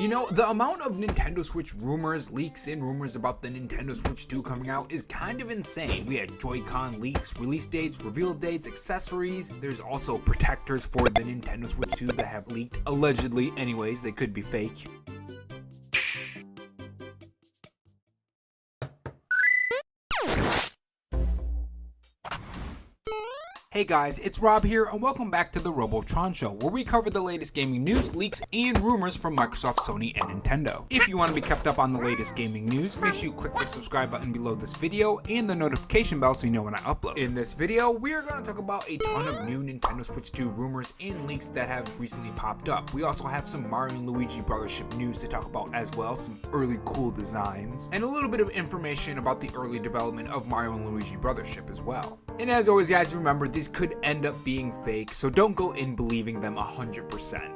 You know, the amount of Nintendo Switch rumors, leaks, and rumors about the Nintendo Switch 2 coming out is kind of insane. We had Joy-Con leaks, release dates, reveal dates, accessories. There's also protectors for the Nintendo Switch 2 that have leaked, allegedly. Anyways, they could be fake. Hey guys, it's Rob here and welcome back to the Robotron Show, where we cover the latest gaming news, leaks, and rumors from Microsoft, Sony, and Nintendo. If you want to be kept up on the latest gaming news, make sure you click the subscribe button below this video and the notification bell so you know when I upload. In this video, we are going to talk about a ton of new Nintendo Switch 2 rumors and leaks that have recently popped up. We also have some Mario and Luigi brothership news to talk about as well, some early cool designs, and a little bit of information about the early development of Mario and Luigi brothership as well. And as always guys, remember these could end up being fake, so don't go in believing them 100%.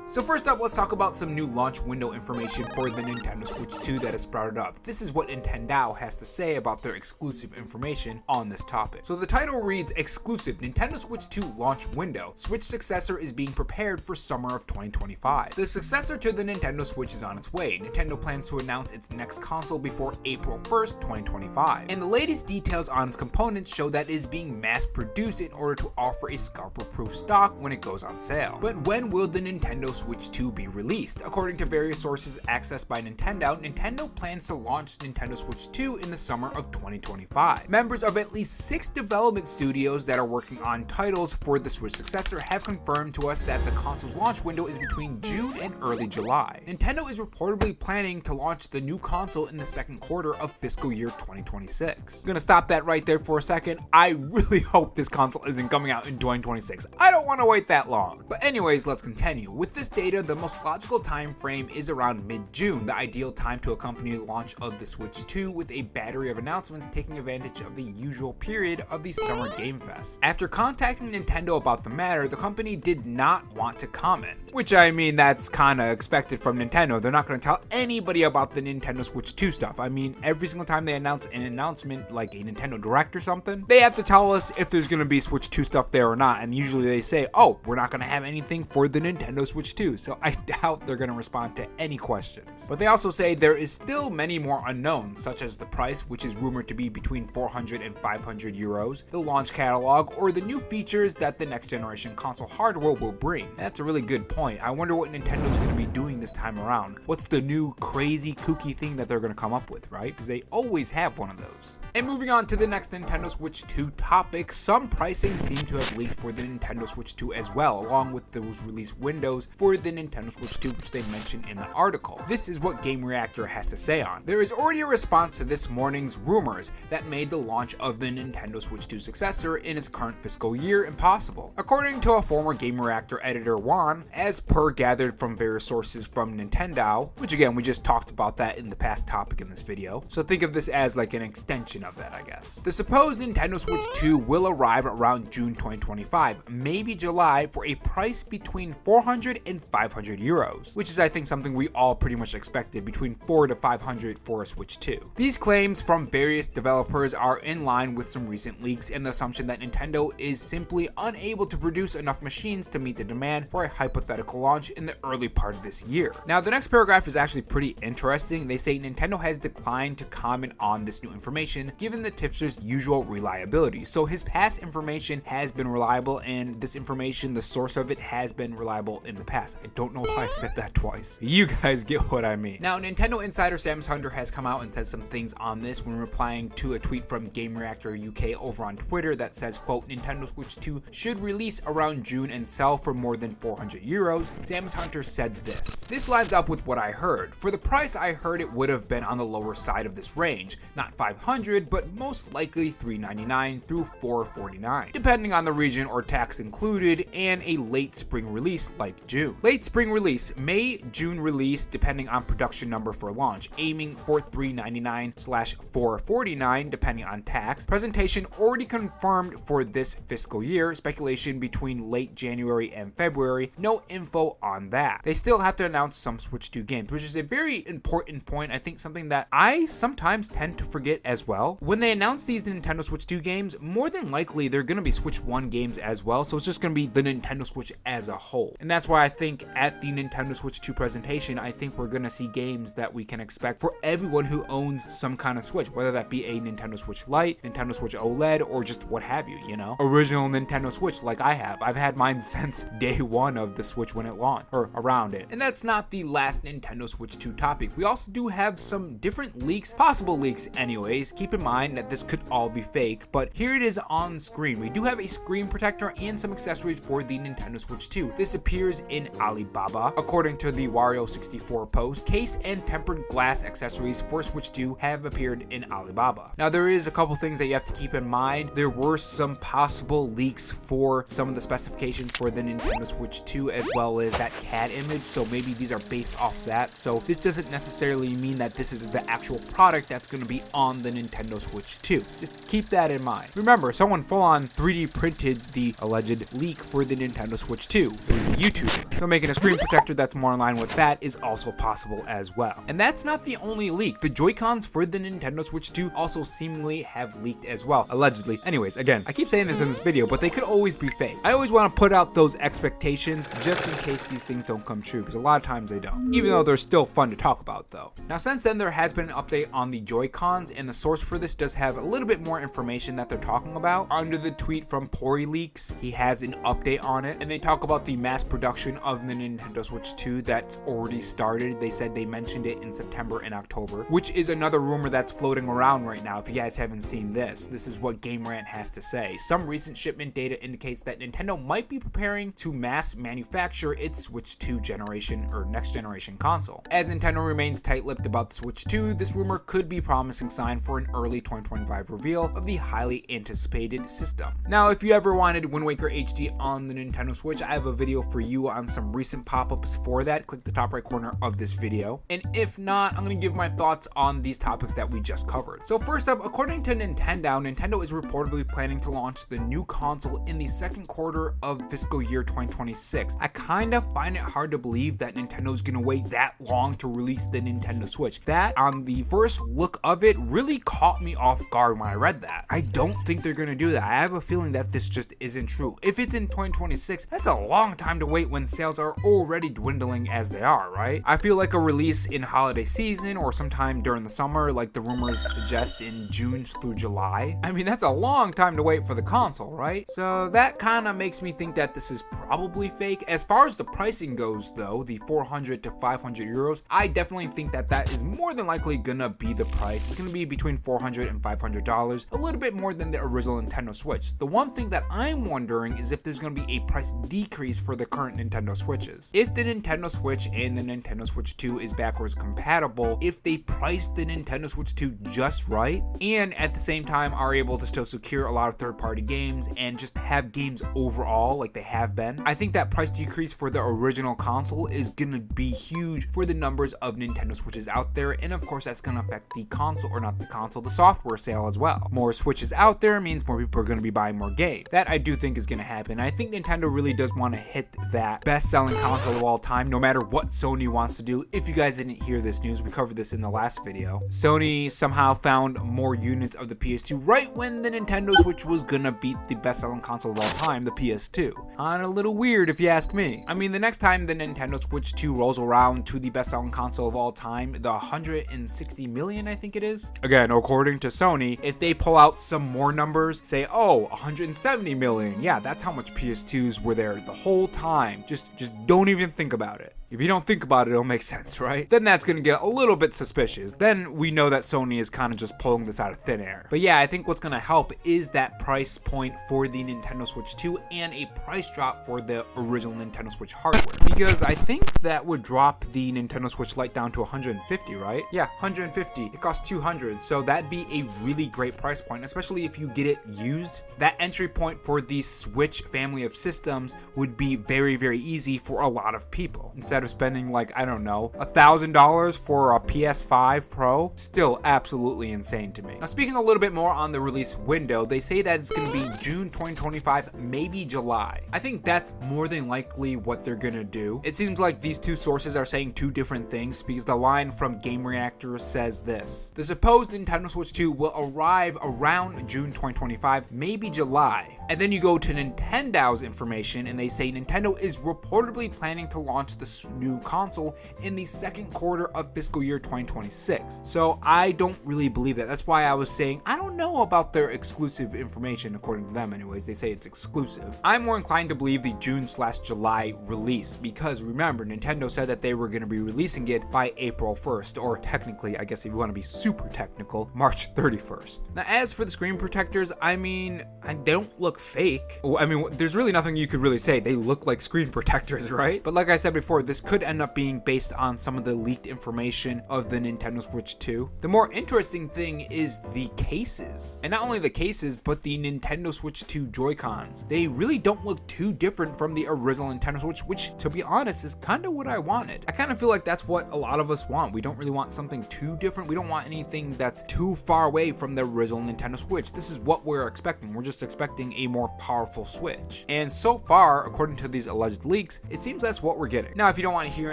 So first up, let's talk about some new launch window information for the Nintendo Switch 2 that has sprouted up. This is what Nintendo has to say about their exclusive information on this topic. So the title reads, Exclusive Nintendo Switch 2 Launch Window. Switch successor is being prepared for summer of 2025. The successor to the Nintendo Switch is on its way. Nintendo plans to announce its next console before April 1st, 2025. And the latest details on its components show that it is being mass produced in order to offer a scalper-proof stock when it goes on sale. But when will the Nintendo Switch 2 be released? According to various sources accessed by Nintendo, Nintendo plans to launch Nintendo Switch 2 in the summer of 2025. Members of at least 6 development studios that are working on titles for the Switch successor have confirmed to us that the console's launch window is between June and early July. Nintendo is reportedly planning to launch the new console in the second quarter of fiscal year 2026. I'm gonna stop that right there for a second. I really hope this console isn't coming out in 2026. I don't want to wait that long. But anyways, let's continue. With this data, the most logical time frame is around mid-June, the ideal time to accompany the launch of the Switch 2 with a battery of announcements taking advantage of the usual period of the Summer Game Fest. After contacting Nintendo about the matter, the company did not want to comment. Which, I mean, that's kinda expected from Nintendo. They're not gonna tell anybody about the Nintendo Switch 2 stuff. I mean, every single time they announce an announcement, like a Nintendo Direct or something, they have to tell us if there's gonna be Switch 2 stuff there or not, and usually they say, oh, we're not gonna have anything for the Nintendo Switch 2, so I doubt they're going to respond to any questions. But they also say there is still many more unknowns, such as the price, which is rumored to be between 400 and 500 euros, the launch catalog, or the new features that the next generation console hardware will bring. And that's a really good point. I wonder what Nintendo's going to be doing this time around. What's the new crazy kooky thing that they're going to come up with, right? Because they always have one of those. And moving on to the next Nintendo Switch 2 topic, some pricing seem to have leaked for the Nintendo Switch 2 as well, along with those release windows for the Nintendo Switch 2, which they mentioned in the article. This is what Game Reactor has to say on. There is already a response to this morning's rumors that made the launch of the Nintendo Switch 2 successor in its current fiscal year impossible. According to a former Game Reactor editor, Juan, as per gathered from various sources from Nintendo, which again, we just talked about that in the past topic in this video, so think of this as like an extension of that, I guess. The supposed Nintendo Switch 2 will arrive around June 2025, maybe July, for a price between 400 and 500 euros, which is I think something we all pretty much expected, between 400 to 500 for a Switch 2. These claims from various developers are in line with some recent leaks and the assumption that Nintendo is simply unable to produce enough machines to meet the demand for a hypothetical launch in the early part of this year. Now the next paragraph is actually pretty interesting. They say Nintendo has declined to comment on this new information given the tipster's usual reliability. So his past information has been reliable, and this information, the source of it, has been reliable in the past. I don't know why I said that twice. You guys get what I mean. Now, Nintendo insider Samus Hunter has come out and said some things on this when replying to a tweet from Game Reactor UK over on Twitter that says, quote, Nintendo Switch 2 should release around June and sell for more than 400 euros. Samus Hunter said this. This lines up with what I heard. For the price I heard, it would have been on the lower side of this range. Not 500, but most likely 399 through 449, depending on the region or tax included, and a late spring release like June. Late spring release, May, June release, depending on production number for launch, aiming for 399/449 depending on tax. Presentation already confirmed for this fiscal year. Speculation between late January and February. No info on that. They still have to announce some Switch 2 games, which is a very important point. I think something that I sometimes tend to forget as well. When they announce these Nintendo Switch 2 games, more than likely they're going to be Switch 1 games as well. So it's just going to be the Nintendo Switch as a whole. And that's why I think at the Nintendo Switch 2 presentation, I think we're gonna see games that we can expect for everyone who owns some kind of Switch, whether that be a Nintendo Switch Lite, Nintendo Switch OLED, or just what have you, you know? Original Nintendo Switch like I have. I've had mine since day one of the Switch when it launched, or around it. And that's not the last Nintendo Switch 2 topic. We also do have some different leaks, possible leaks anyways. Keep in mind that this could all be fake, but here it is on screen. We do have a screen protector and some accessories for the Nintendo Switch 2. This appears in Alibaba. According to the Wario64 post, case and tempered glass accessories for Switch 2 have appeared in Alibaba. Now there is a couple things that you have to keep in mind. There were some possible leaks for some of the specifications for the Nintendo Switch 2 as well as that CAD image, so maybe these are based off that. So this doesn't necessarily mean that this is the actual product that's going to be on the Nintendo Switch 2. Just keep that in mind. Remember, someone full-on 3D printed the alleged leak for the Nintendo Switch 2. It was a YouTuber. So making a screen protector that's more in line with that is also possible as well. And that's not the only leak. The Joy-Cons for the Nintendo Switch 2 also seemingly have leaked as well, allegedly. Anyways, again, I keep saying this in this video, but they could always be fake. I always want to put out those expectations just in case these things don't come true, because a lot of times they don't, even though they're still fun to talk about though. Now since then, there has been an update on the Joy-Cons, and the source for this does have a little bit more information that they're talking about. Under the tweet from Pori Leaks, he has an update on it, and they talk about the mass production of the Nintendo Switch 2 that's already started. They said they mentioned it in September and October, which is another rumor that's floating around right now. If you guys haven't seen this is what Game Rant has to say. Some recent shipment data indicates that Nintendo might be preparing to mass manufacture its Switch 2 generation or next generation console. As Nintendo remains tight-lipped about the Switch 2, this rumor could be a promising sign for an early 2025 reveal of the highly anticipated system. Now, if you ever wanted Wind Waker HD on the Nintendo Switch, I have a video for you on some recent pop-ups for that. Click the top right corner of this video. And if not, I'm going to give my thoughts on these topics that we just covered. So first up, according to Nintendo is reportedly planning to launch the new console in the second quarter of fiscal year 2026. I kind of find it hard to believe that Nintendo's going to wait that long to release the Nintendo Switch. That, on the first look of it, really caught me off guard when I read that. I don't think they're going to do that. I have a feeling that this just isn't true. If it's in 2026, that's a long time to wait when sales are already dwindling as they are, right? I feel like a release in holiday season or sometime during the summer, like the rumors suggest in June through July. I mean, that's a long time to wait for the console, right? So that kind of makes me think that this is probably fake. As far as the pricing goes though, the 400 to 500 euros, I definitely think that that is more than likely gonna be the price. It's gonna be between $400 and $500, a little bit more than the original Nintendo Switch. The one thing that I'm wondering is if there's gonna be a price decrease for the current Nintendo Switches. If the Nintendo Switch and the Nintendo Switch 2 is backwards compatible, if they price the Nintendo Switch 2 just right, and at the same time are able to still secure a lot of third-party games and just have games overall like they have been, I think that price decrease for the original console is gonna be huge for the numbers of Nintendo Switches out there, and of course that's gonna affect the console, or not the console, the software sale as well. More Switches out there means more people are gonna be buying more games. That I do think is gonna happen. I think Nintendo really does want to hit that best-selling console of all time, no matter what Sony wants to do. If you guys didn't hear this news, we covered this in the last video. Sony somehow found more units of the PS2 right when the Nintendo Switch was gonna beat the best-selling console of all time, the PS2. A little weird if you ask me. I mean, the next time the Nintendo Switch 2 rolls around to the best-selling console of all time, the 160 million, I think it is. Again, according to Sony, if they pull out some more numbers, say, oh, 170 million, yeah, that's how much PS2s were there the whole time. Just don't even think about it. If you don't think about it, it'll make sense, right? Then that's gonna get a little bit suspicious. Then we know that Sony is kind of just pulling this out of thin air. But yeah, I think what's gonna help is that price point for the Nintendo Switch 2 and a price drop for the original Nintendo Switch hardware. Because I think that would drop the Nintendo Switch Lite down to 150, right? Yeah, 150. It costs 200, so that'd be a really great price point, especially if you get it used. That entry point for the Switch family of systems would be very, very easy for a lot of people. Instead of spending like, I don't know, $1,000 for a PS5 Pro. Still absolutely insane to me. Now, speaking a little bit more on the release window, they say that it's going to be June 2025, maybe July. I think that's more than likely what they're going to do. It seems like these two sources are saying two different things, because the line from Game Reactor says this: the supposed Nintendo Switch 2 will arrive around June 2025, maybe July. And then you go to Nintendo's information and they say Nintendo is reportedly planning to launch this new console in the second quarter of fiscal year 2026. So I don't really believe that. That's why I was saying I don't know about their exclusive information. According to them anyways, they say it's exclusive. I'm more inclined to believe the June/July release, because remember, Nintendo said that they were going to be releasing it by April 1st, or technically, I guess if you want to be super technical, March 31st. Now, as for the screen protectors, I mean, they don't look fake. I mean, there's really nothing you could really say. They look like screen protectors, right? But like I said before, this could end up being based on some of the leaked information of the Nintendo Switch 2. The more interesting thing is the cases. And not only the cases, but the Nintendo Switch 2 Joy-Cons. They really don't look too different from the original Nintendo Switch, which, to be honest, is kind of what I wanted. I kind of feel like that's what a lot of us want. We don't really want something too different. We don't want anything that's too far away from the original Nintendo Switch. This is what we're expecting. We're just expecting a more powerful Switch. And so far, according to these alleged leaks, it seems that's what we're getting. Now, if you don't want to hear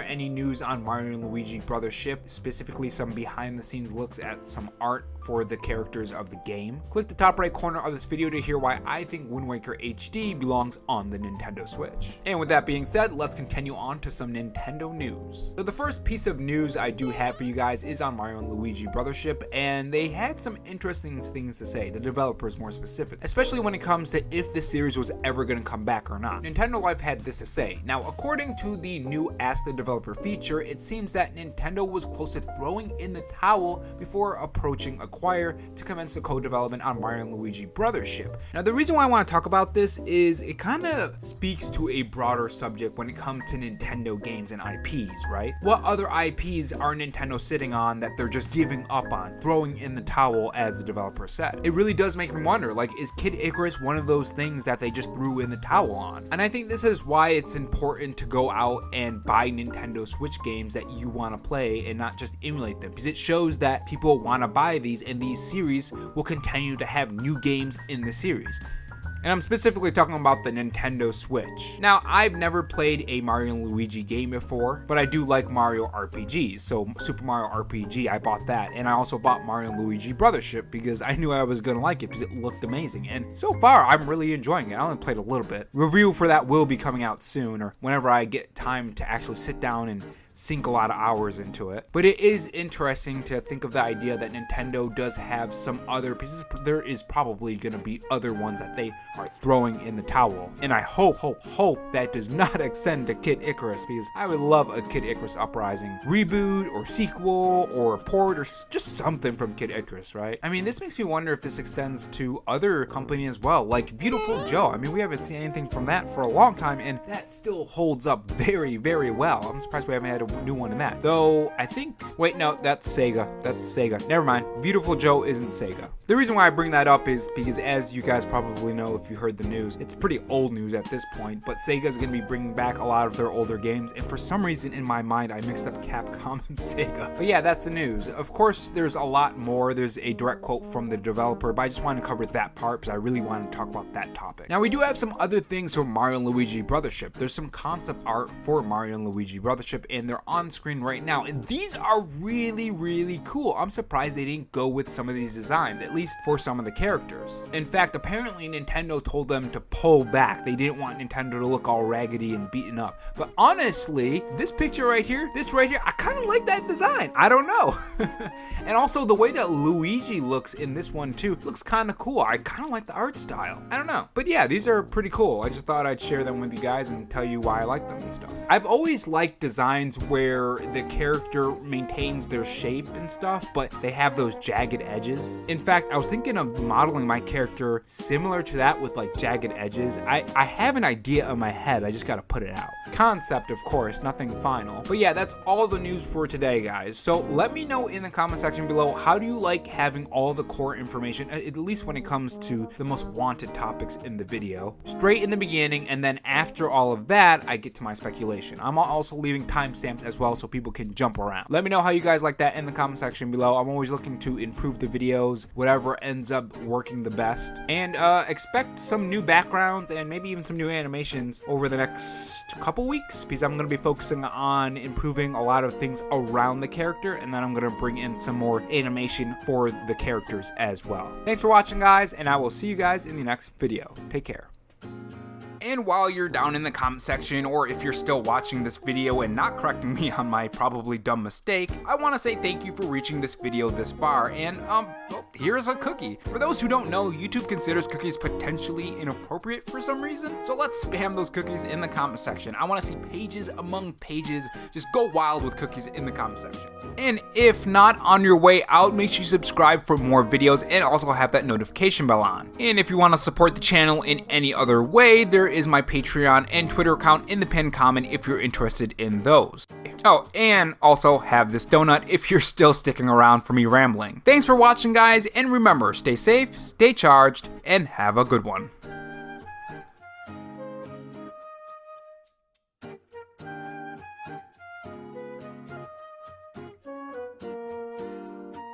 any news on Mario and Luigi Brothership, specifically some behind the scenes looks at some art for the characters of the game, click the top right corner of this video to hear why I think Wind Waker HD belongs on the Nintendo Switch. And with that being said, let's continue on to some Nintendo news. So the first piece of news I do have for you guys is on Mario and Luigi Brothership, and they had some interesting things to say, the developers more specific, especially when it comes to if this series was ever going to come back or not. Nintendo Life had this to say. Now, according to the new Ask the Developer feature, it seems that Nintendo was close to throwing in the towel before approaching Acquire to commence the co-development on Mario and Luigi Brothership. Now, the reason why I want to talk about this is it kind of speaks to a broader subject when it comes to Nintendo games and IPs, right? What other IPs are Nintendo sitting on that they're just giving up on, throwing in the towel, as the developer said? It really does make me wonder, like, is Kid Icarus one of those things that they just threw in the towel on? And I think this is why it's important to go out and buy Nintendo Switch games that you want to play and not just emulate them, because it shows that people want to buy these, and these series will continue to have new games in the series. And I'm specifically talking about the Nintendo Switch. Now, I've never played a Mario and Luigi game before, but I do like Mario RPGs. So Super Mario RPG, I bought that. And I also bought Mario and Luigi Brothership because I knew I was going to like it because it looked amazing. And so far, I'm really enjoying it. I only played a little bit. Review for that will be coming out soon, or whenever I get time to actually sit down and sink a lot of hours into it. But it is interesting to think of the idea that Nintendo does have some other pieces. There is probably going to be other ones that they are throwing in the towel. And I hope that does not extend to Kid Icarus, because I would love a Kid Icarus Uprising reboot or sequel or a port or just something from Kid Icarus, right? I mean, this makes me wonder if this extends to other companies as well, like Beautiful Joe. I mean, we haven't seen anything from that for a long time, and that still holds up very, very well. I'm surprised we haven't had a new one in that. Though, I think, wait, no, that's Sega. Never mind. Beautiful Joe isn't Sega. The reason why I bring that up is because, as you guys probably know if you heard the news, it's pretty old news at this point, but Sega's going to be bringing back a lot of their older games, and for some reason in my mind, I mixed up Capcom and Sega. But yeah, that's the news. Of course, there's a lot more. There's a direct quote from the developer, but I just wanted to cover that part because I really wanted to talk about that topic. Now, we do have some other things from Mario and Luigi Brothership. There's some concept art for Mario and Luigi Brothership, and they're on screen right now, and these are really, really cool. I'm surprised they didn't go with some of these designs, at least for some of the characters. In fact, apparently Nintendo told them to pull back. They didn't want Nintendo to look all raggedy and beaten up. But honestly, this picture right here, I kind of like that design. I don't know. And also the way that Luigi looks in this one too, looks kind of cool. I kind of like the art style. I don't know. But yeah, these are pretty cool. I just thought I'd share them with you guys and tell you why I like them and stuff. I've always liked designs where the character maintains their shape and stuff, but they have those jagged edges. In fact, I was thinking of modeling my character similar to that with like jagged edges. I have an idea in my head, I just gotta put it out. Concept, of course, nothing final. But yeah, that's all the news for today, guys. So let me know in the comment section below, how do you like having all the core information, at least when it comes to the most wanted topics in the video, straight in the beginning, and then after all of that, I get to my speculation. I'm also leaving timestamps as well so people can jump around. Let me know how you guys like that in the comment section below. I'm always looking to improve the videos, whatever ends up working the best. And expect some new backgrounds and maybe even some new animations over the next couple weeks, because I'm going to be focusing on improving a lot of things around the character, and then I'm going to bring in some more animation for the characters as well. Thanks for watching, guys, and I will see you guys in the next video. Take care. And while you're down in the comment section, or if you're still watching this video and not correcting me on my probably dumb mistake, I want to say thank you for reaching this video this far, and well, here's a cookie. For those who don't know, YouTube considers cookies potentially inappropriate for some reason, so let's spam those cookies in the comment section. I want to see pages among pages. Just go wild with cookies in the comment section. And if not, on your way out, make sure you subscribe for more videos and also have that notification bell on. And if you want to support the channel in any other way, there is my Patreon and Twitter account in the pinned comment if you're interested in those. Oh, and also have this donut if you're still sticking around for me rambling. Thanks for watching, guys, and remember, stay safe, stay charged, and have a good one.